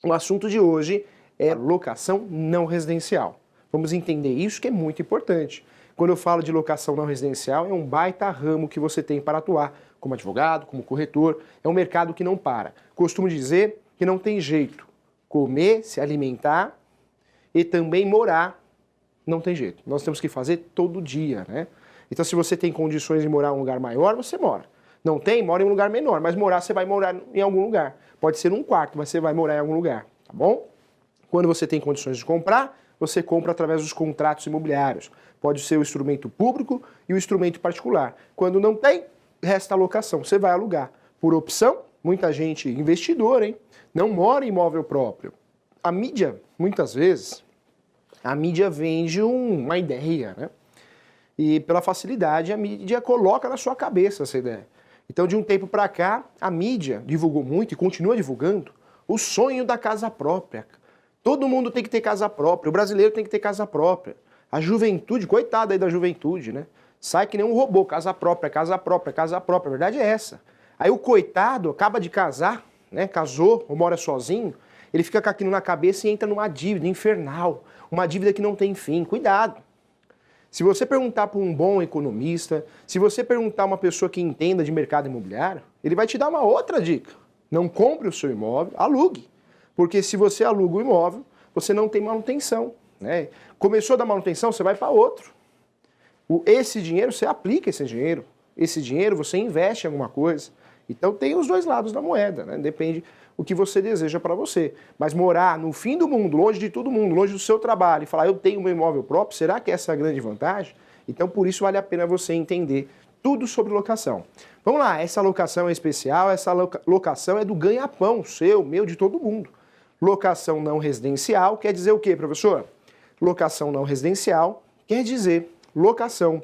O assunto de hoje é locação não residencial. Vamos entender isso que é muito importante. Quando eu falo de locação não residencial, é um baita ramo que você tem para atuar como advogado, como corretor. É um mercado que não para. Costumo dizer que não tem jeito. Comer, se alimentar e também morar, não tem jeito. Nós temos que fazer todo dia, né? Então, se você tem condições de morar em um lugar maior, você mora. Não tem, mora em um lugar menor, mas morar, você vai morar em algum lugar. Pode ser num quarto, mas você vai morar em algum lugar, tá bom? Quando você tem condições de comprar, você compra através dos contratos imobiliários. Pode ser o instrumento público e o instrumento particular. Quando não tem, resta a locação, você vai alugar. Por opção, muita gente, investidor, hein, não mora em imóvel próprio. A mídia, muitas vezes, a mídia vende uma ideia, né? E pela facilidade, a mídia coloca na sua cabeça essa ideia. Então, de um tempo para cá, a mídia divulgou muito e continua divulgando o sonho da casa própria. Todo mundo tem que ter casa própria, o brasileiro tem que ter casa própria. A juventude, coitada aí da juventude, né? Sai que nem um robô, casa própria, casa própria, casa própria. A verdade é essa. Aí o coitado acaba de casar, né? Casou ou mora sozinho, ele fica com aquilo na cabeça e entra numa dívida infernal, uma dívida que não tem fim. Cuidado. Se você perguntar para um bom economista, se você perguntar a uma pessoa que entenda de mercado imobiliário, ele vai te dar uma outra dica. Não compre o seu imóvel, alugue. Porque se você aluga o imóvel, você não tem manutenção, né? Começou a dar manutenção, você vai para outro. Esse dinheiro, você aplica esse dinheiro. Esse dinheiro você investe em alguma coisa. Então tem os dois lados da moeda, né? Depende o que você deseja para você. Mas morar no fim do mundo, longe de todo mundo, longe do seu trabalho e falar eu tenho meu imóvel próprio, será que essa é a grande vantagem? Então por isso vale a pena você entender tudo sobre locação. Vamos lá, essa locação é especial, essa locação é do ganha-pão, seu, meu, de todo mundo. Locação não residencial quer dizer o quê, professor? Locação não residencial quer dizer locação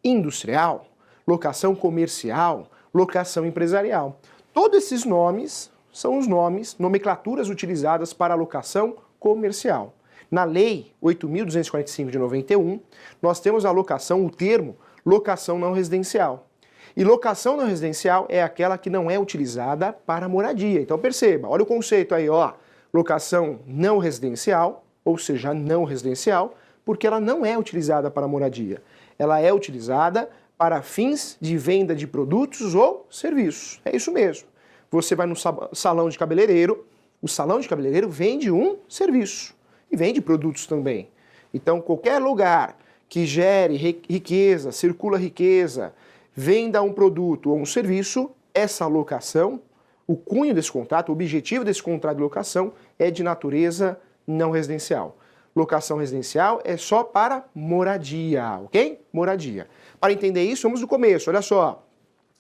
industrial, locação comercial, locação empresarial. Todos esses nomes são os nomes, nomenclaturas utilizadas para a locação comercial. Na Lei 8.245 de 91, nós temos a locação, o termo locação não residencial. E locação não residencial é aquela que não é utilizada para moradia. Então perceba, olha o conceito aí, ó, locação não residencial, ou seja, não residencial, porque ela não é utilizada para moradia. Ela é utilizada para fins de venda de produtos ou serviços. É isso mesmo. Você vai no salão de cabeleireiro, o salão de cabeleireiro vende um serviço e vende produtos também. Então, qualquer lugar que gere riqueza, circula riqueza, venda um produto ou um serviço, essa locação, o cunho desse contrato, o objetivo desse contrato de locação é de natureza não residencial. Locação residencial é só para moradia, ok? Moradia. Para entender isso, vamos do começo, olha só.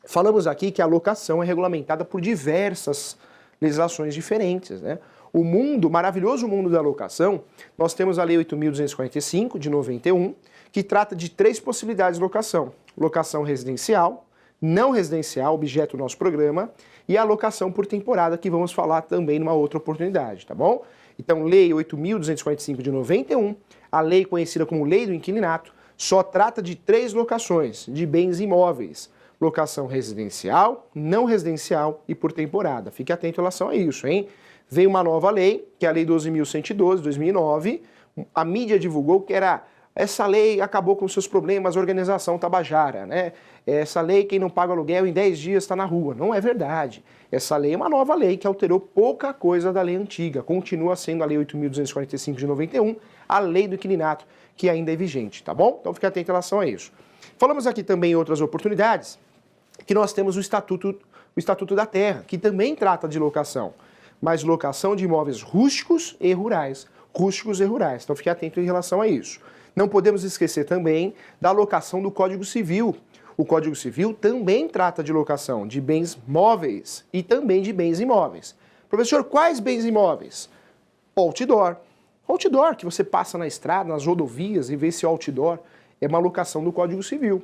Falamos aqui que a locação é regulamentada por diversas legislações diferentes, né? O mundo, maravilhoso mundo da locação, nós temos a Lei 8.245, de 91, que trata de 3 possibilidades de locação. Locação residencial, não residencial, objeto do nosso programa, e a locação por temporada, que vamos falar também numa outra oportunidade, tá bom? Então, Lei 8.245 de 91, a lei conhecida como Lei do Inquilinato, só trata de 3 locações de bens imóveis. Locação residencial, não residencial e por temporada. Fique atento em relação a isso, hein? Veio uma nova lei, que é a Lei 12.112, de 2009. A mídia divulgou que essa lei acabou com seus problemas, a organização tabajara, né? Essa lei, quem não paga aluguel em 10 dias está na rua. Não é verdade. Essa lei é uma nova lei que alterou pouca coisa da lei antiga. Continua sendo a Lei 8.245 de 91, a Lei do Inquilinato, que ainda é vigente, tá bom? Então fique atento em relação a isso. Falamos aqui também em outras oportunidades que nós temos o Estatuto da Terra, que também trata de locação, mas locação de imóveis rústicos e rurais. Rústicos e rurais. Então fique atento em relação a isso. Não podemos esquecer também da locação do Código Civil. O Código Civil também trata de locação de bens móveis e também de bens imóveis. Professor, quais bens imóveis? Outdoor. Outdoor, que você passa na estrada, nas rodovias e vê esse outdoor, é uma locação do Código Civil.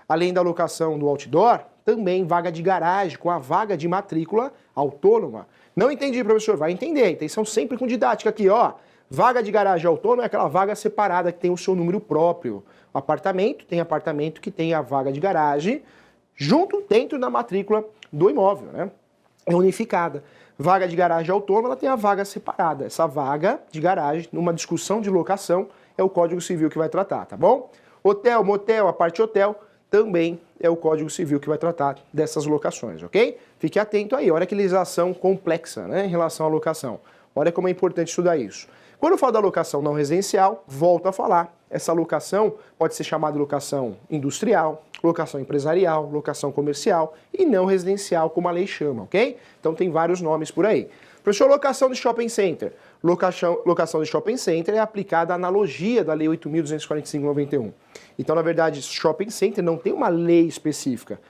Além da locação do outdoor, também vaga de garagem com a vaga de matrícula autônoma. Não entendi, professor? Vai entender. Atenção sempre com didática aqui, ó. Vaga de garagem autônoma é aquela vaga separada que tem o seu número próprio. Apartamento, tem apartamento que tem a vaga de garagem junto dentro da matrícula do imóvel, né? É unificada. Vaga de garagem autônoma, ela tem a vaga separada. Essa vaga de garagem, numa discussão de locação, é o Código Civil que vai tratar, tá bom? Hotel, motel, a parte hotel, também é o Código Civil que vai tratar dessas locações, ok? Fique atento aí, olha que legislação complexa, né, em relação à locação. Olha como é importante estudar isso. Quando eu falo da locação não residencial, volto a falar, essa locação pode ser chamada de locação industrial, locação empresarial, locação comercial e não residencial, como a lei chama, ok? Então tem vários nomes por aí. Professor, locação de shopping center. Locação de shopping center é aplicada a analogia da Lei 8.245/91. Então, na verdade, shopping center não tem uma lei específica.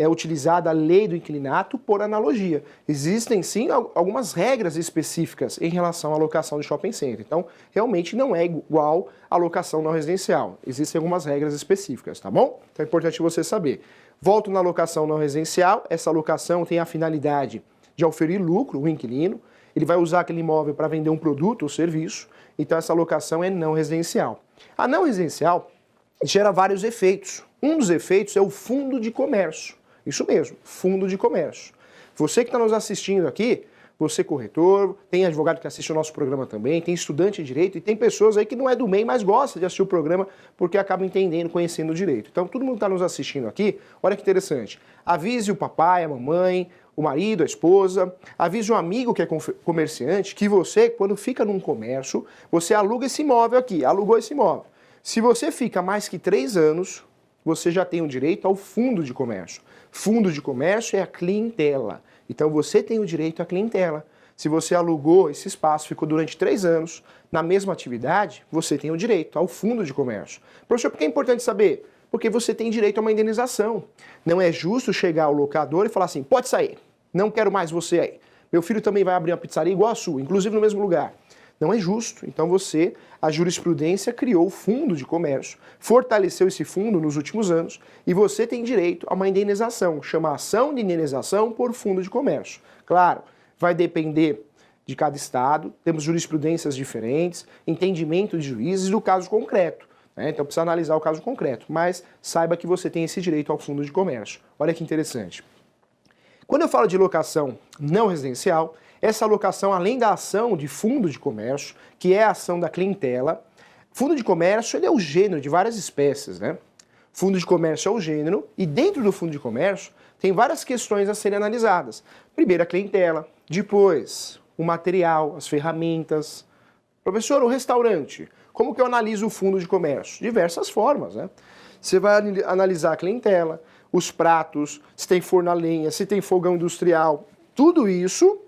É utilizada a lei do inquilinato por analogia. Existem, sim, algumas regras específicas em relação à locação de shopping center. Então, realmente não é igual à locação não residencial. Existem algumas regras específicas, tá bom? Então, é importante você saber. Volto na locação não residencial. Essa locação tem a finalidade de oferir lucro ao inquilino. Ele vai usar aquele imóvel para vender um produto ou serviço. Então, essa locação é não residencial. A não residencial gera vários efeitos. Um dos efeitos é o fundo de comércio. Isso mesmo, fundo de comércio. Você que está nos assistindo aqui, você corretor, tem advogado que assiste o nosso programa também, tem estudante de direito e tem pessoas aí que não é do meio, mas gosta de assistir o programa porque acaba entendendo, conhecendo o direito. Então, todo mundo que está nos assistindo aqui, olha que interessante. Avise o papai, a mamãe, o marido, a esposa, avise um amigo que é comerciante que você, quando fica num comércio, você aluga esse imóvel aqui, alugou esse imóvel. Se você fica mais que 3 anos, você já tem o direito ao fundo de comércio. Fundo de comércio é a clientela. Então você tem o direito à clientela. Se você alugou esse espaço, ficou durante 3 anos na mesma atividade, você tem o direito ao fundo de comércio. Professor, por que é importante saber? Porque você tem direito a uma indenização. Não é justo chegar ao locador e falar assim, pode sair, não quero mais você aí. Meu filho também vai abrir uma pizzaria igual a sua, inclusive no mesmo lugar. Não é justo. Então a jurisprudência criou o fundo de comércio, fortaleceu esse fundo nos últimos anos e você tem direito a uma indenização, chama ação de indenização por fundo de comércio. Claro, vai depender de cada estado, temos jurisprudências diferentes, entendimento de juízes do caso concreto. Então precisa analisar o caso concreto, mas saiba que você tem esse direito ao fundo de comércio. Olha que interessante. Quando eu falo de locação não residencial, essa locação, além da ação de fundo de comércio, que é a ação da clientela, fundo de comércio ele é o gênero de várias espécies, né? Fundo de comércio é o gênero e dentro do fundo de comércio tem várias questões a serem analisadas. Primeiro a clientela, depois o material, as ferramentas. Professor, o restaurante, como que eu analiso o fundo de comércio? Diversas formas, né? Você vai analisar a clientela, os pratos, se tem forno a lenha, se tem fogão industrial, tudo isso,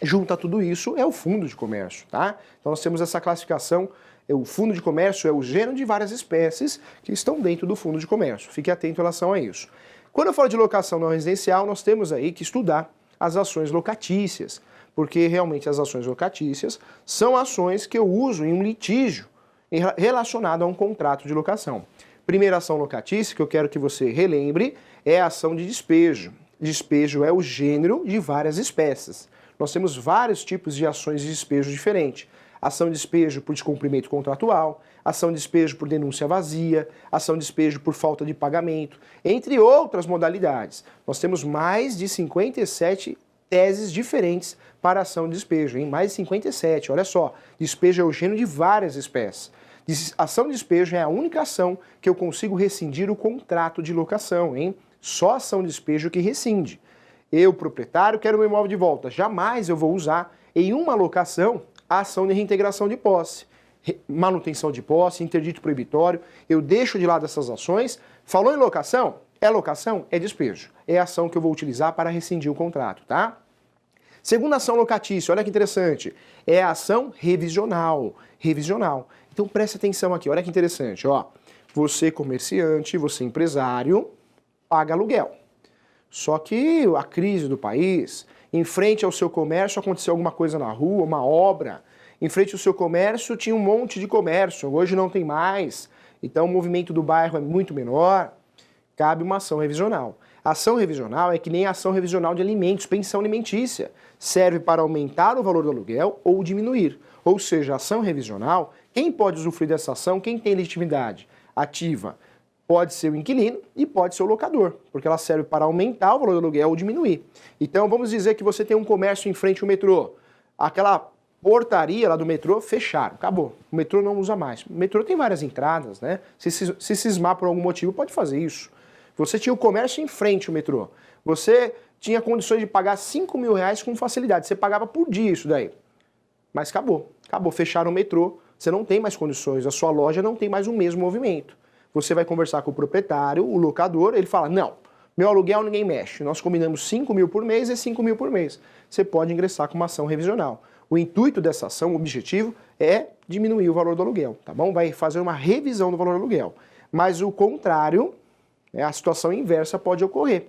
junta tudo isso, é o fundo de comércio, tá? Então nós temos essa classificação, o fundo de comércio é o gênero de várias espécies que estão dentro do fundo de comércio. Fique atento em relação a isso. Quando eu falo de locação não residencial, nós temos aí que estudar as ações locatícias, porque realmente as ações locatícias são ações que eu uso em um litígio relacionado a um contrato de locação. Primeira ação locatícia, que eu quero que você relembre, é a ação de despejo. Despejo é o gênero de várias espécies. Nós temos vários tipos de ações de despejo diferentes. Ação de despejo por descumprimento contratual, ação de despejo por denúncia vazia, ação de despejo por falta de pagamento, entre outras modalidades. Nós temos mais de 57 teses diferentes para ação de despejo, hein? Mais de 57, olha só. Despejo é o gênero de várias espécies. Ação de despejo é a única ação que eu consigo rescindir o contrato de locação, hein? Só ação de despejo que rescinde. Eu, proprietário, quero meu imóvel de volta. Jamais eu vou usar em uma locação a ação de reintegração de posse. Manutenção de posse, interdito proibitório, eu deixo de lado essas ações. Falou em locação? É locação? É despejo. É a ação que eu vou utilizar para rescindir o contrato, tá? Segunda ação locatícia, olha que interessante, é a ação revisional. Revisional. Então preste atenção aqui, olha que interessante, ó. Você comerciante, você empresário, paga aluguel. Só que a crise do país, em frente ao seu comércio aconteceu alguma coisa na rua, uma obra. Em frente ao seu comércio tinha um monte de comércio, hoje não tem mais. Então o movimento do bairro é muito menor, cabe uma ação revisional. A ação revisional é que nem a ação revisional de alimentos, pensão alimentícia. Serve para aumentar o valor do aluguel ou diminuir. Ou seja, a ação revisional, quem pode usufruir dessa ação, quem tem legitimidade ativa? Pode ser o inquilino e pode ser o locador, porque ela serve para aumentar o valor do aluguel ou diminuir. Então, vamos dizer que você tem um comércio em frente ao metrô. Aquela portaria lá do metrô fecharam, acabou. O metrô não usa mais. O metrô tem várias entradas, né? Se cismar por algum motivo, pode fazer isso. Você tinha o comércio em frente ao metrô. Você tinha condições de pagar R$5.000 com facilidade. Você pagava por dia isso daí. Mas acabou. Acabou. Fecharam o metrô. Você não tem mais condições. A sua loja não tem mais o mesmo movimento. Você vai conversar com o proprietário, o locador, ele fala, não, meu aluguel ninguém mexe, nós combinamos 5.000 por mês, é 5.000 por mês. Você pode ingressar com uma ação revisional. O intuito dessa ação, o objetivo, é diminuir o valor do aluguel, tá bom? Vai fazer uma revisão do valor do aluguel. Mas o contrário, a situação inversa pode ocorrer.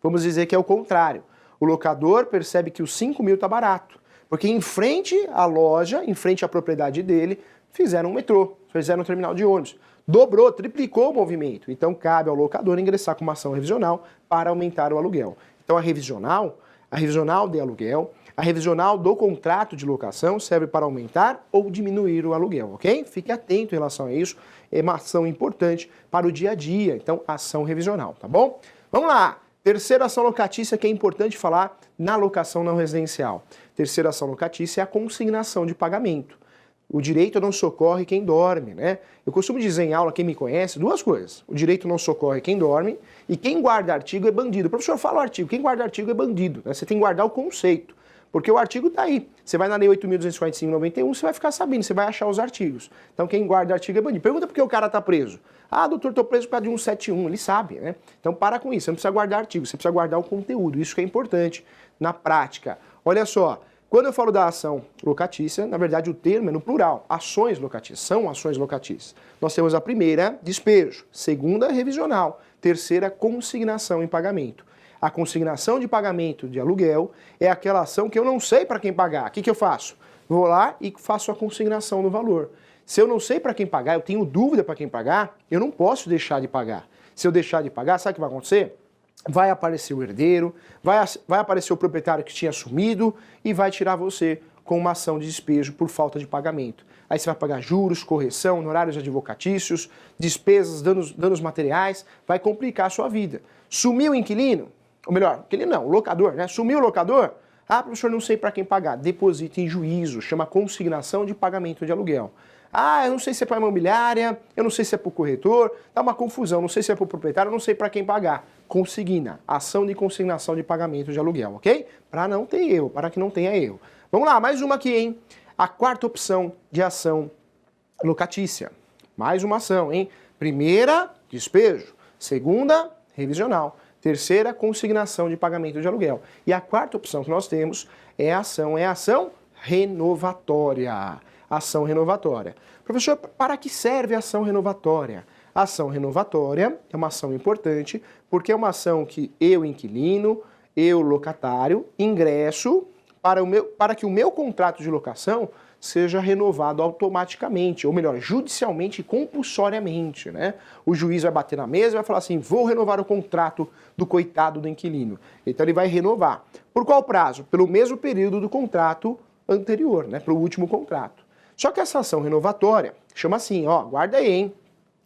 Vamos dizer que é o contrário. O locador percebe que os 5.000 está barato, porque em frente à loja, em frente à propriedade dele, fizeram um metrô, fizeram um terminal de ônibus. Dobrou, triplicou o movimento. Então, cabe ao locador ingressar com uma ação revisional para aumentar o aluguel. Então, a revisional de aluguel, a revisional do contrato de locação serve para aumentar ou diminuir o aluguel, ok? Fique atento em relação a isso. É uma ação importante para o dia a dia. Então, ação revisional, tá bom? Vamos lá. Terceira ação locatícia que é importante falar na locação não residencial. Terceira ação locatícia é a consignação de pagamento. O direito não socorre quem dorme, né? Eu costumo dizer em aula, quem me conhece, duas coisas. O direito não socorre quem dorme e quem guarda artigo é bandido. O professor fala o artigo, quem guarda artigo é bandido, né? Você tem que guardar o conceito, porque o artigo está aí. Você vai na Lei 8.245/91, você vai ficar sabendo, você vai achar os artigos. Então quem guarda artigo é bandido. Pergunta por que o cara está preso. Ah, doutor, estou preso por causa de 171, ele sabe, né? Então para com isso, você não precisa guardar artigo, você precisa guardar o conteúdo, isso que é importante na prática. Olha só. Quando eu falo da ação locatícia, na verdade o termo é no plural, ações locatícias, são ações locatícias. Nós temos a primeira, despejo, segunda, revisional, terceira, consignação em pagamento. A consignação de pagamento de aluguel é aquela ação que eu não sei para quem pagar. O que eu faço? Vou lá e faço a consignação do valor. Se eu não sei para quem pagar, eu tenho dúvida para quem pagar, eu não posso deixar de pagar. Se eu deixar de pagar, sabe o que vai acontecer? Vai aparecer o herdeiro, vai aparecer o proprietário que tinha assumido e vai tirar você com uma ação de despejo por falta de pagamento. Aí você vai pagar juros, correção, honorários advocatícios, despesas, danos materiais, vai complicar a sua vida. Sumiu o inquilino, ou melhor, inquilino não, o locador, né? Sumiu o locador? Ah, professor, não sei para quem pagar. Deposita em juízo, chama consignação de pagamento de aluguel. Ah, eu não sei se é para a imobiliária, eu não sei se é para o corretor, dá uma confusão, não sei se é para o proprietário, eu não sei para quem pagar. Consigna, ação de consignação de pagamento de aluguel, ok? Para não ter erro, para que não tenha erro. Vamos lá, mais uma aqui, hein? A quarta opção de ação locatícia. Mais uma ação, hein? Primeira, despejo. Segunda, revisional. Terceira, consignação de pagamento de aluguel. E a quarta opção que nós temos é a ação renovatória. Ação renovatória. Professor, para que serve a ação renovatória? A ação renovatória é uma ação importante porque é uma ação que eu, inquilino, eu, locatário, ingresso para que o meu contrato de locação seja renovado automaticamente, ou melhor, judicialmente e compulsoriamente, né? O juiz vai bater na mesa e vai falar assim, vou renovar o contrato do coitado do inquilino. Então ele vai renovar. Por qual prazo? Pelo mesmo período do contrato anterior, né? Para o último contrato. Só que essa ação renovatória, chama assim, ó, guarda aí, hein?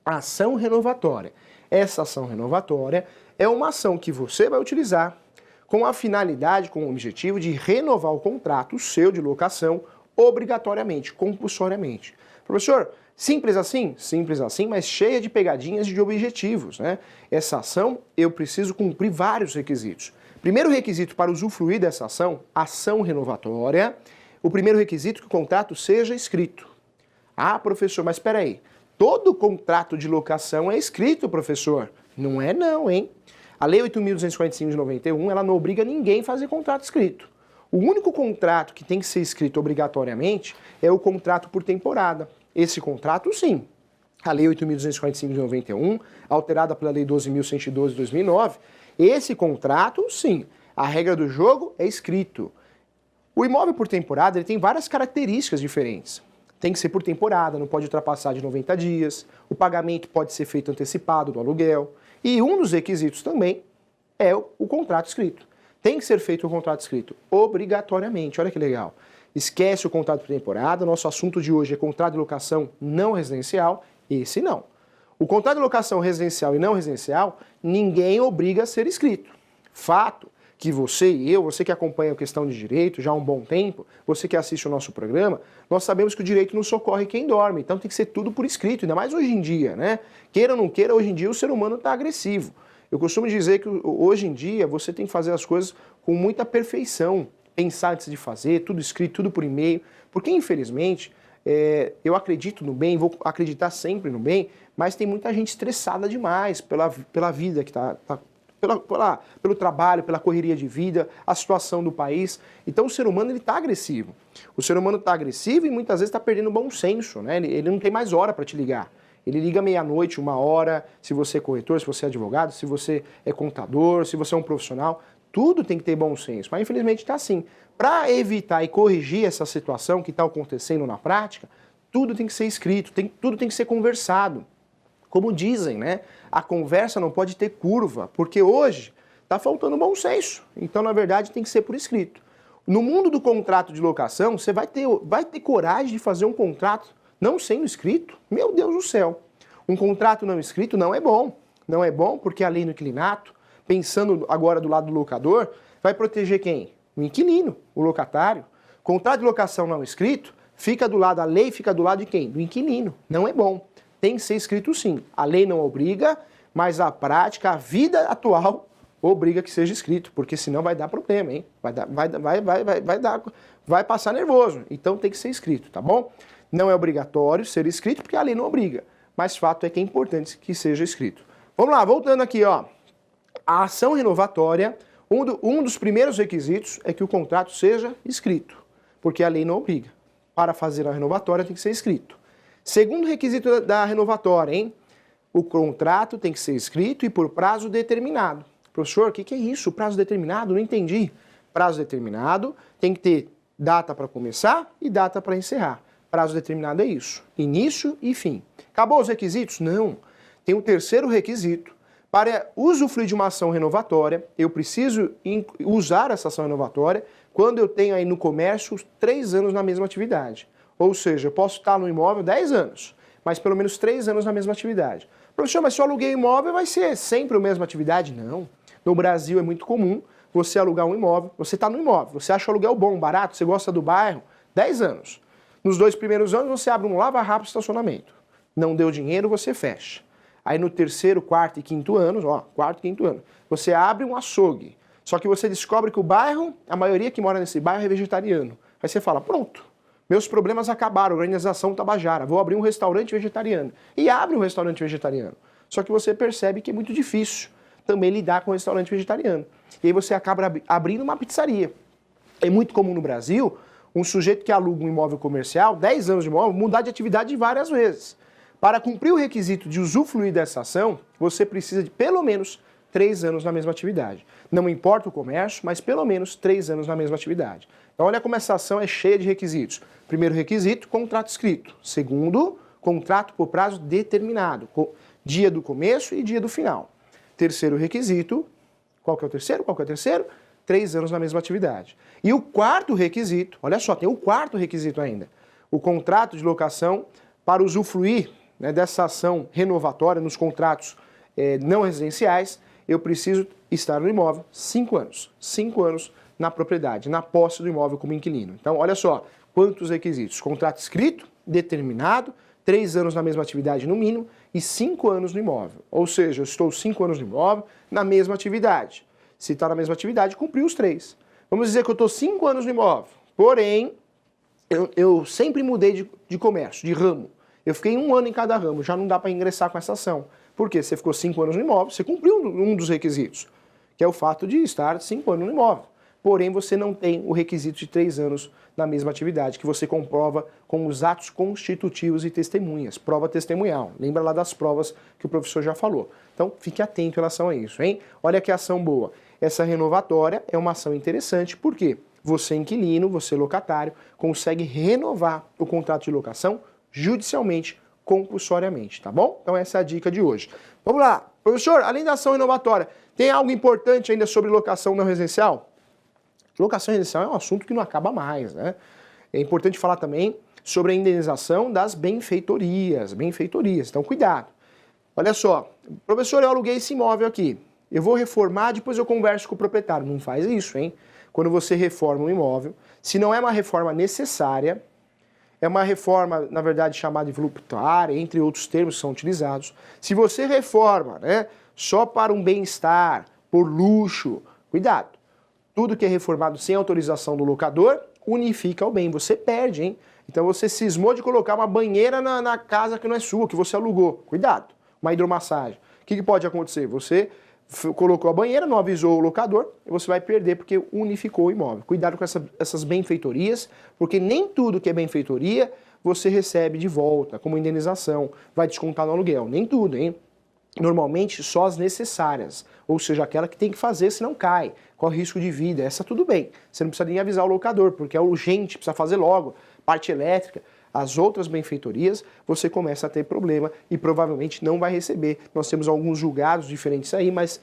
Ação renovatória. Essa ação renovatória é uma ação que você vai utilizar com a finalidade, com o objetivo de renovar o contrato seu de locação obrigatoriamente, compulsoriamente. Professor, simples assim? Simples assim, mas cheia de pegadinhas e de objetivos, né? Essa ação, eu preciso cumprir vários requisitos. Primeiro requisito para usufruir dessa ação renovatória, o primeiro requisito é que o contrato seja escrito. Ah, professor, mas espera aí. Todo contrato de locação é escrito, professor. Não é não, hein? A Lei 8.245 de 91, ela não obriga ninguém a fazer contrato escrito. O único contrato que tem que ser escrito obrigatoriamente é o contrato por temporada. Esse contrato, sim. A Lei 8.245 de 91, alterada pela Lei 12.112 de 2009, esse contrato, sim. A regra do jogo é escrito. O imóvel por temporada ele tem várias características diferentes. Tem que ser por temporada, não pode ultrapassar de 90 dias, o pagamento pode ser feito antecipado do aluguel, e um dos requisitos também é o contrato escrito. Tem que ser feito um contrato escrito, obrigatoriamente, olha que legal. Esquece o contrato por temporada, nosso assunto de hoje é contrato de locação não residencial, esse não. O contrato de locação residencial e não residencial, ninguém obriga a ser escrito. Fato que você e eu, você que acompanha a questão de direito já há um bom tempo, você que assiste o nosso programa, nós sabemos que o direito não socorre quem dorme, então tem que ser tudo por escrito, ainda mais hoje em dia, né? Queira ou não queira, hoje em dia o ser humano está agressivo. Eu costumo dizer que hoje em dia você tem que fazer as coisas com muita perfeição, pensar antes de fazer, tudo escrito, tudo por e-mail, porque infelizmente eu acredito no bem, vou acreditar sempre no bem, mas tem muita gente estressada demais pela vida que está pelo trabalho, pela correria de vida, a situação do país. Então o ser humano ele está agressivo. O ser humano está agressivo e muitas vezes está perdendo o bom senso, né? Ele não tem mais hora para te ligar. Ele liga meia-noite, 1 hora, se você é corretor, se você é advogado, se você é contador, se você é um profissional, tudo tem que ter bom senso. Mas infelizmente está assim. Para evitar e corrigir essa situação que está acontecendo na prática, tudo tem que ser escrito, tudo tem que ser conversado. Como dizem, né? A conversa não pode ter curva, porque hoje está faltando bom senso. Então, na verdade, tem que ser por escrito. No mundo do contrato de locação, você vai ter coragem de fazer um contrato não sendo escrito? Meu Deus do céu! Um contrato não escrito não é bom. Não é bom porque a lei no inquilinato, pensando agora do lado do locador, vai proteger quem? O inquilino, o locatário. Contrato de locação não escrito, a lei fica do lado de quem? Do inquilino. Não é bom. Tem que ser escrito sim. A lei não obriga, mas a prática, a vida atual, obriga que seja escrito, porque senão vai dar problema, hein? Vai passar nervoso. Então tem que ser escrito, tá bom? Não é obrigatório ser escrito, porque a lei não obriga. Mas fato é que é importante que seja escrito. Vamos lá, voltando aqui, ó. A ação renovatória, um dos primeiros requisitos é que o contrato seja escrito, porque a lei não obriga. Para fazer a renovatória tem que ser escrito. Segundo requisito da renovatória, hein? O contrato tem que ser escrito e por prazo determinado. Professor, o que é isso? Prazo determinado? Não entendi. Prazo determinado tem que ter data para começar e data para encerrar. Prazo determinado é isso. Início e fim. Acabou os requisitos? Não. Tem um terceiro requisito. Para usufruir de uma ação renovatória, eu preciso usar essa ação renovatória quando eu tenho aí no comércio 3 anos na mesma atividade. Ou seja, eu posso estar no imóvel 10 anos, mas pelo menos 3 anos na mesma atividade. Professor, mas se eu aluguei imóvel, vai ser sempre a mesma atividade? Não. No Brasil é muito comum você alugar um imóvel, você está no imóvel, você acha o aluguel bom, barato, você gosta do bairro, 10 anos. Nos 2 primeiros anos você abre um lava-rápido estacionamento. Não deu dinheiro, você fecha. Aí no 3º, 4º e 5º anos, 4º e 5º ano, você abre um açougue. Só que você descobre que o bairro, a maioria que mora nesse bairro é vegetariano. Aí você fala, pronto. Meus problemas acabaram, Organização Tabajara, vou abrir um restaurante vegetariano. E abre um restaurante vegetariano. Só que você percebe que é muito difícil também lidar com um restaurante vegetariano. E aí você acaba abrindo uma pizzaria. É muito comum no Brasil um sujeito que aluga um imóvel comercial, 10 anos de imóvel, mudar de atividade várias vezes. Para cumprir o requisito de usufruir dessa ação, você precisa de pelo menos 3 anos na mesma atividade. Não importa o comércio, mas pelo menos 3 anos na mesma atividade. Então olha como essa ação é cheia de requisitos. Primeiro requisito, contrato escrito. Segundo, contrato por prazo determinado. Dia do começo e dia do final. Terceiro requisito, qual que é o terceiro? 3 anos na mesma atividade. E o quarto requisito, olha só, tem o quarto requisito ainda. O contrato de locação para usufruir, né, dessa ação renovatória nos contratos não residenciais, eu preciso estar no imóvel 5 anos. 5 anos na propriedade, na posse do imóvel como inquilino. Então, olha só, quantos requisitos. Contrato escrito, determinado, 3 anos na mesma atividade no mínimo e 5 anos no imóvel. Ou seja, eu estou 5 anos no imóvel na mesma atividade. Se está na mesma atividade, cumpri os 3. Vamos dizer que eu estou 5 anos no imóvel, porém, eu sempre mudei de comércio, de ramo. Eu fiquei 1 ano em cada ramo, já não dá para ingressar com essa ação. Por quê? Você ficou 5 anos no imóvel, você cumpriu um dos requisitos, que é o fato de estar 5 anos no imóvel. Porém, você não tem o requisito de 3 anos na mesma atividade, que você comprova com os atos constitutivos e testemunhas, prova testemunhal. Lembra lá das provas que o professor já falou. Então, fique atento em relação a isso, hein? Olha que ação boa. Essa renovatória é uma ação interessante, por quê? Você inquilino, você locatário, consegue renovar o contrato de locação judicialmente, compulsoriamente, tá bom? Então essa é a dica de hoje. Vamos lá. Professor, além da ação renovatória, tem algo importante ainda sobre locação não residencial? Locação residencial é um assunto que não acaba mais, né? É importante falar também sobre a indenização das benfeitorias. Então cuidado. Olha só, professor, eu aluguei esse imóvel aqui. Eu vou reformar, depois eu converso com o proprietário. Não faz isso, hein? Quando você reforma um imóvel, se não é uma reforma necessária, é uma reforma, na verdade, chamada de voluptuária, entre outros termos que são utilizados. Se você reforma, né, só para um bem-estar, por luxo, cuidado. Tudo que é reformado sem autorização do locador, unifica o bem. Você perde, hein? Então você cismou de colocar uma banheira na casa que não é sua, que você alugou. Cuidado. Uma hidromassagem. O que pode acontecer? Você colocou a banheira, não avisou o locador, e você vai perder porque unificou o imóvel. Cuidado com essas benfeitorias, porque nem tudo que é benfeitoria você recebe de volta, como indenização, vai descontar no aluguel. Nem tudo, hein? Normalmente só as necessárias, ou seja, aquela que tem que fazer senão cai, corre risco de vida, essa tudo bem. Você não precisa nem avisar o locador, porque é urgente, precisa fazer logo, parte elétrica. As outras benfeitorias, você começa a ter problema e provavelmente não vai receber. Nós temos alguns julgados diferentes aí, mas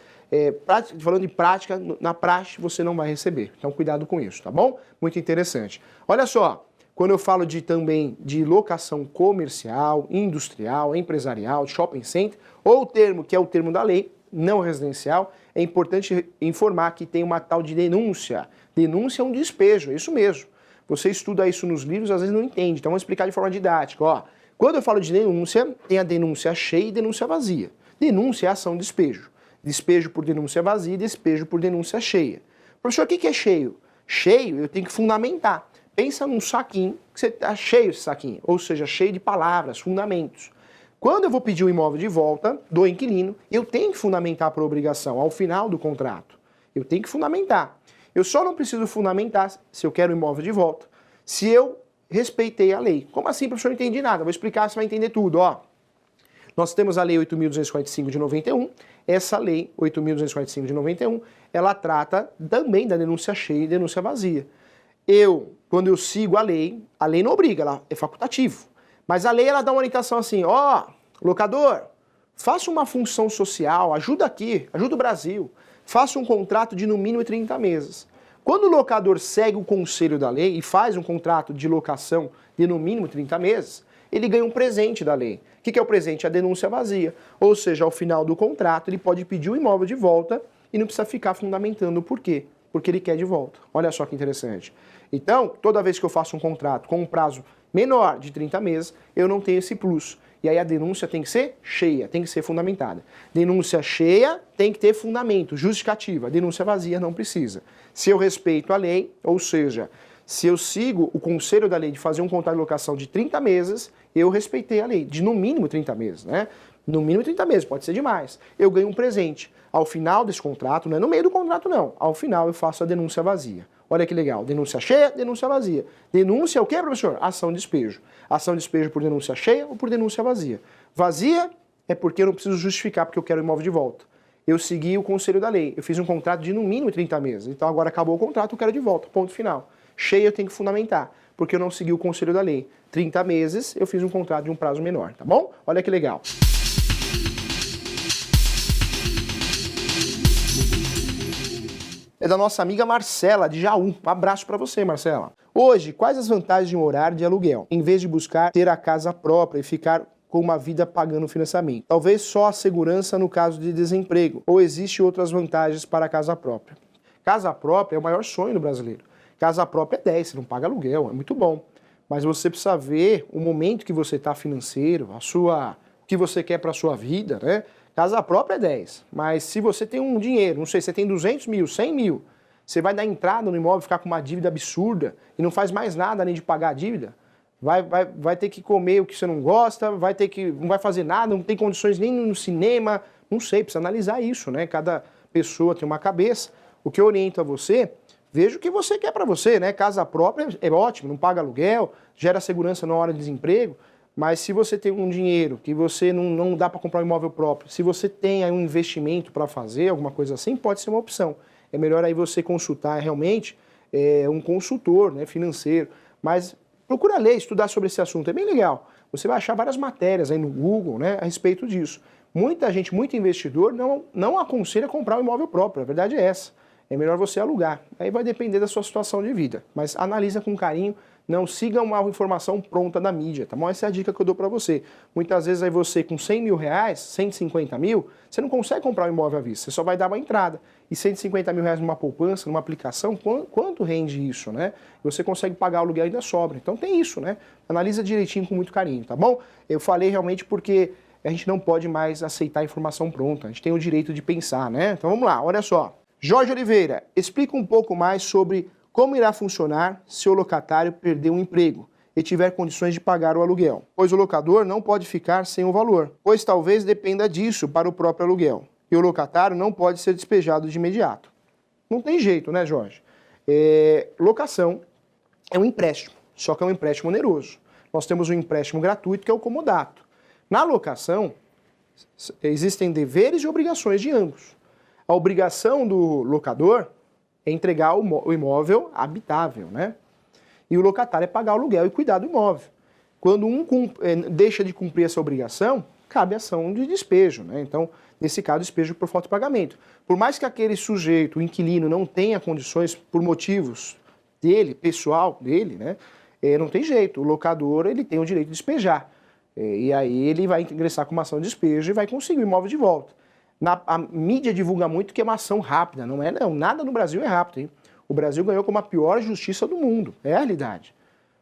falando de prática, na praxe você não vai receber. Então cuidado com isso, tá bom? Muito interessante. Olha só, quando eu falo também de locação comercial, industrial, empresarial, shopping center, ou o termo que é o termo da lei, não residencial, é importante informar que tem uma tal de denúncia. Denúncia é um despejo, é isso mesmo. Você estuda isso nos livros, às vezes não entende, então vamos explicar de forma didática. Ó, quando eu falo de denúncia, tem a denúncia cheia e denúncia vazia. Denúncia é ação de despejo. Despejo por denúncia vazia e despejo por denúncia cheia. Professor, o que é cheio? Cheio eu tenho que fundamentar. Pensa num saquinho, que você está cheio esse saquinho, ou seja, cheio de palavras, fundamentos. Quando eu vou pedir o imóvel de volta do inquilino, eu tenho que fundamentar por obrigação, ao final do contrato. Eu tenho que fundamentar. Eu só não preciso fundamentar se eu quero o imóvel de volta, se eu respeitei a lei. Como assim, professor? Não entendi nada. Vou explicar, você vai entender tudo. Ó, nós temos a Lei 8.245 de 91. Essa Lei 8.245 de 91, ela trata também da denúncia cheia e denúncia vazia. Quando eu sigo a lei não obriga, ela é facultativo. Mas a lei, ela dá uma orientação assim, ó, locador, faça uma função social, ajuda aqui, ajuda o Brasil. Faça um contrato de no mínimo 30 meses. Quando o locador segue o conselho da lei e faz um contrato de locação de no mínimo 30 meses, ele ganha um presente da lei. O que é o presente? A denúncia vazia. Ou seja, ao final do contrato, ele pode pedir o imóvel de volta e não precisa ficar fundamentando o porquê. Porque ele quer de volta. Olha só que interessante. Então, toda vez que eu faço um contrato com um prazo menor de 30 meses, eu não tenho esse plus. E aí a denúncia tem que ser cheia, tem que ser fundamentada. Denúncia cheia tem que ter fundamento, justificativa. Denúncia vazia não precisa. Se eu respeito a lei, ou seja, se eu sigo o conselho da lei de fazer um contrato de locação de 30 meses, eu respeitei a lei, de no mínimo 30 meses, né? No mínimo 30 meses, pode ser demais. Eu ganho um presente. Ao final desse contrato, não é no meio do contrato não, ao final eu faço a denúncia vazia. Olha que legal, denúncia cheia, denúncia vazia. Denúncia é o quê, professor? Ação de despejo. Ação de despejo por denúncia cheia ou por denúncia vazia. Vazia é porque eu não preciso justificar porque eu quero o imóvel de volta. Eu segui o conselho da lei, eu fiz um contrato de no mínimo 30 meses, então agora acabou o contrato, eu quero de volta, ponto final. Cheia eu tenho que fundamentar, porque eu não segui o conselho da lei. 30 meses eu fiz um contrato de um prazo menor, tá bom? Olha que legal. É da nossa amiga Marcela, de Jaú. Um abraço para você, Marcela. Hoje, quais as vantagens de morar de aluguel, em vez de buscar ter a casa própria e ficar com uma vida pagando financiamento? Talvez só a segurança no caso de desemprego, ou existem outras vantagens para a casa própria? Casa própria é o maior sonho do brasileiro. Casa própria é 10, você não paga aluguel, é muito bom. Mas você precisa ver o momento que você está financeiro, o que você quer para a sua vida, né? Casa própria é 10, mas se você tem um dinheiro, não sei, você tem 200 mil, 100 mil, você vai dar entrada no imóvel, ficar com uma dívida absurda e não faz mais nada além de pagar a dívida, vai ter que comer o que você não gosta, não vai fazer nada, não tem condições nem no cinema, não sei, precisa analisar isso, né? Cada pessoa tem uma cabeça. O que eu oriento a você, veja o que você quer para você, né? Casa própria é ótimo, não paga aluguel, gera segurança na hora de desemprego. Mas se você tem um dinheiro que você não dá para comprar um imóvel próprio, se você tem aí um investimento para fazer, alguma coisa assim, pode ser uma opção. É melhor aí você consultar realmente um consultor, né, financeiro. Mas procura ler, estudar sobre esse assunto, é bem legal. Você vai achar várias matérias aí no Google, né, a respeito disso. Muita gente, muito investidor, não aconselha comprar um imóvel próprio, a verdade é essa. É melhor você alugar. Aí vai depender da sua situação de vida. Mas analisa com carinho Não siga uma informação pronta da mídia, tá bom? Essa é a dica que eu dou para você. Muitas vezes aí você com 100 mil reais, 150 mil, você não consegue comprar um imóvel à vista, você só vai dar uma entrada. E 150 mil reais numa poupança, numa aplicação, quanto rende isso, né? Você consegue pagar o aluguel e ainda sobra. Então tem isso, né? Analisa direitinho com muito carinho, tá bom? Eu falei realmente porque a gente não pode mais aceitar a informação pronta, a gente tem o direito de pensar, né? Então vamos lá, olha só. Jorge Oliveira, explica um pouco mais sobre como irá funcionar se o locatário perder um emprego e tiver condições de pagar o aluguel, pois o locador não pode ficar sem o valor, pois talvez dependa disso para o próprio aluguel, e o locatário não pode ser despejado de imediato. Não tem jeito, né, Jorge? Locação é um empréstimo, só que é um empréstimo oneroso. Nós temos um empréstimo gratuito, que é o comodato. Na locação, existem deveres e obrigações de ambos. A obrigação do locador é entregar o imóvel habitável, né? E o locatário é pagar o aluguel e cuidar do imóvel. Quando um deixa de cumprir essa obrigação, cabe ação de despejo, né? Então, nesse caso, despejo por falta de pagamento. Por mais que aquele sujeito, o inquilino, não tenha condições por motivos dele, pessoal dele, né? Não tem jeito. O locador, ele tem o direito de despejar. E aí ele vai ingressar com uma ação de despejo e vai conseguir o imóvel de volta. A mídia divulga muito que é uma ação rápida. Não é, não. Nada no Brasil é rápido, hein? O Brasil ganhou como a pior justiça do mundo. É a realidade.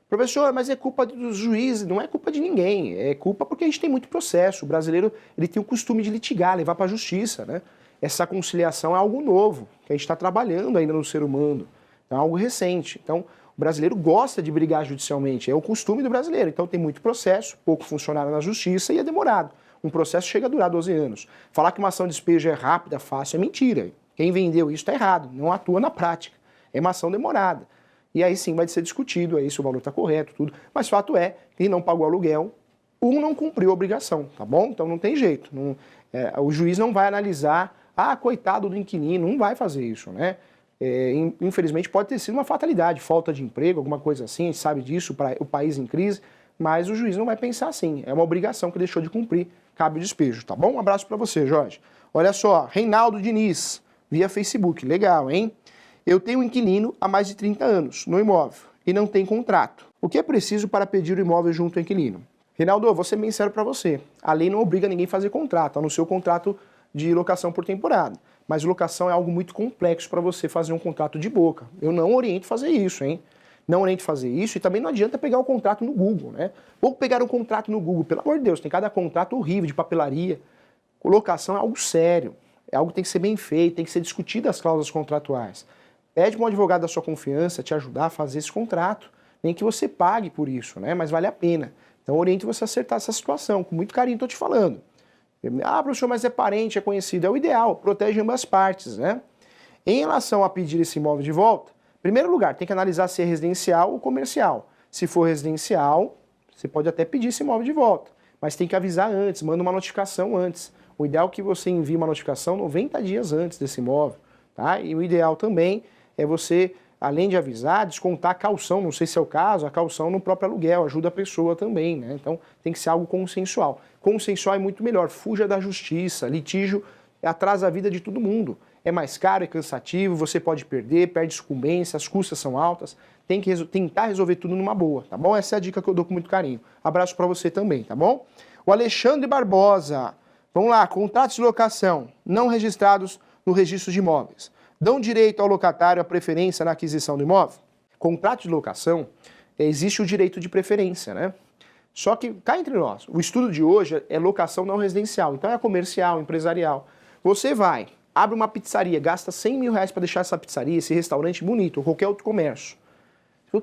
Professor, mas é culpa dos juízes. Não é culpa de ninguém. É culpa porque a gente tem muito processo. O brasileiro, ele tem o costume de litigar, levar para a justiça, né? Essa conciliação é algo novo, que a gente está trabalhando ainda no ser humano. É algo recente. Então, o brasileiro gosta de brigar judicialmente. É o costume do brasileiro. Então, tem muito processo, pouco funcionário na justiça e é demorado. Um processo chega a durar 12 anos. Falar que uma ação de despejo é rápida, fácil, é mentira. Quem vendeu isso está errado, não atua na prática. É uma ação demorada. E aí sim vai ser discutido aí se o valor está correto, tudo. Mas fato é, quem não pagou aluguel, não cumpriu a obrigação, tá bom? Então não tem jeito. O juiz não vai analisar, coitado do inquilino, não vai fazer isso, né? Infelizmente pode ter sido uma fatalidade, falta de emprego, alguma coisa assim, a gente sabe disso, o país em crise, mas o juiz não vai pensar assim. É uma obrigação que deixou de cumprir. Cabe o despejo, tá bom? Um abraço para você, Jorge. Olha só, Reinaldo Diniz, via Facebook, legal, hein? Eu tenho um inquilino há mais de 30 anos no imóvel e não tem contrato. O que é preciso para pedir o imóvel junto ao inquilino? Reinaldo, vou ser bem sincero para você. A lei não obriga ninguém a fazer contrato, a não ser o contrato de locação por temporada. Mas locação é algo muito complexo para você fazer um contrato de boca. Eu não oriento fazer isso, hein? Não oriento fazer isso e também não adianta pegar o contrato no Google, né? Ou pegar um contrato no Google, pelo amor de Deus, tem cada contrato horrível de papelaria. Colocação é algo sério, é algo que tem que ser bem feito, tem que ser discutido as cláusulas contratuais. Pede para um advogado da sua confiança te ajudar a fazer esse contrato, nem que você pague por isso, né? Mas vale a pena. Então oriento você a acertar essa situação, com muito carinho estou te falando. Professor, mas é parente, é conhecido, é o ideal, protege ambas partes, né? Em relação a pedir esse imóvel de volta, em primeiro lugar, tem que analisar se é residencial ou comercial. Se for residencial, você pode até pedir esse imóvel de volta, mas tem que avisar antes, manda uma notificação antes. O ideal é que você envie uma notificação 90 dias antes desse imóvel, tá? E o ideal também é você, além de avisar, descontar a caução, não sei se é o caso, a caução no próprio aluguel, ajuda a pessoa também, né? Então tem que ser algo consensual. Consensual é muito melhor, fuja da justiça, litígio atrasa a vida de todo mundo. É mais caro, é cansativo, você pode perder, perde sucumbência, as custas são altas. Tem que tentar resolver tudo numa boa, tá bom? Essa é a dica que eu dou com muito carinho. Abraço para você também, tá bom? O Alexandre Barbosa. Vamos lá, contratos de locação não registrados no registro de imóveis. Dão direito ao locatário a preferência na aquisição do imóvel? Contrato de locação, existe o direito de preferência, né? Só que, cá entre nós, o estudo de hoje é locação não residencial, então é comercial, empresarial. Você vai, abre uma pizzaria, gasta 100 mil reais para deixar essa pizzaria, esse restaurante bonito, ou qualquer outro comércio.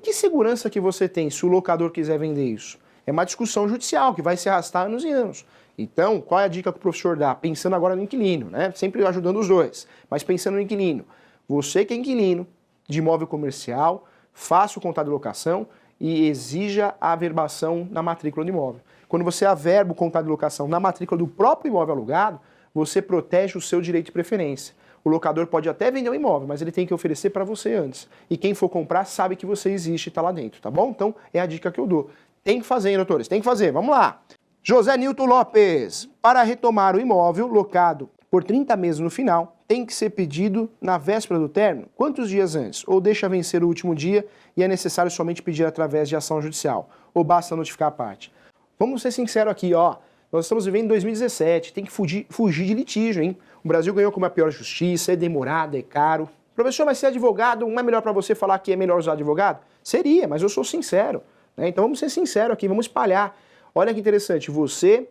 Que segurança que você tem se o locador quiser vender isso? É uma discussão judicial que vai se arrastar anos e anos. Então, qual é a dica que o professor dá? Pensando agora no inquilino, né? Sempre ajudando os dois, mas pensando no inquilino. Você que é inquilino de imóvel comercial, faça o contrato de locação e exija a averbação na matrícula do imóvel. Quando você averba o contrato de locação na matrícula do próprio imóvel alugado, você protege o seu direito de preferência. O locador pode até vender o imóvel, mas ele tem que oferecer para você antes. E quem for comprar sabe que você existe e está lá dentro, tá bom? Então, é a dica que eu dou. Tem que fazer, hein, doutores? Tem que fazer. Vamos lá. José Nilton Lopes. Para retomar o imóvel locado por 30 meses no final, tem que ser pedido na véspera do término? Quantos dias antes? Ou deixa vencer o último dia e é necessário somente pedir através de ação judicial? Ou basta notificar a parte? Vamos ser sinceros aqui, ó. Nós estamos vivendo em 2017, tem que fugir de litígio, hein? O Brasil ganhou com uma pior justiça, é demorado, é caro. Professor, mas ser advogado, não é melhor para você falar que é melhor usar advogado? Seria, mas eu sou sincero, né? Então vamos ser sinceros aqui, vamos espalhar. Olha que interessante, você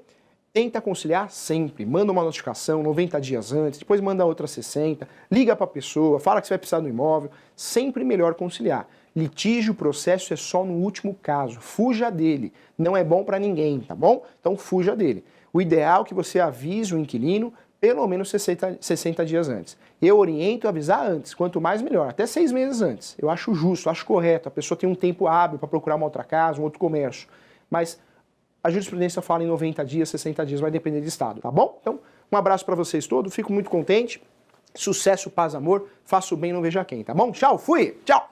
tenta conciliar sempre, manda uma notificação 90 dias antes, depois manda outra 60, liga para a pessoa, fala que você vai precisar do imóvel, sempre melhor conciliar. Litígio, processo é só no último caso, fuja dele, não é bom para ninguém, tá bom? Então fuja dele. O ideal é que você avise o inquilino pelo menos 60 dias antes. Eu oriento a avisar antes, quanto mais melhor, até 6 meses antes. Eu acho justo, acho correto, a pessoa tem um tempo hábil para procurar uma outra casa, um outro comércio, mas a jurisprudência fala em 90 dias, 60 dias, vai depender do estado, tá bom? Então, um abraço para vocês todos, fico muito contente. Sucesso, paz, amor, faça o bem, não veja quem, tá bom? Tchau, fui! Tchau!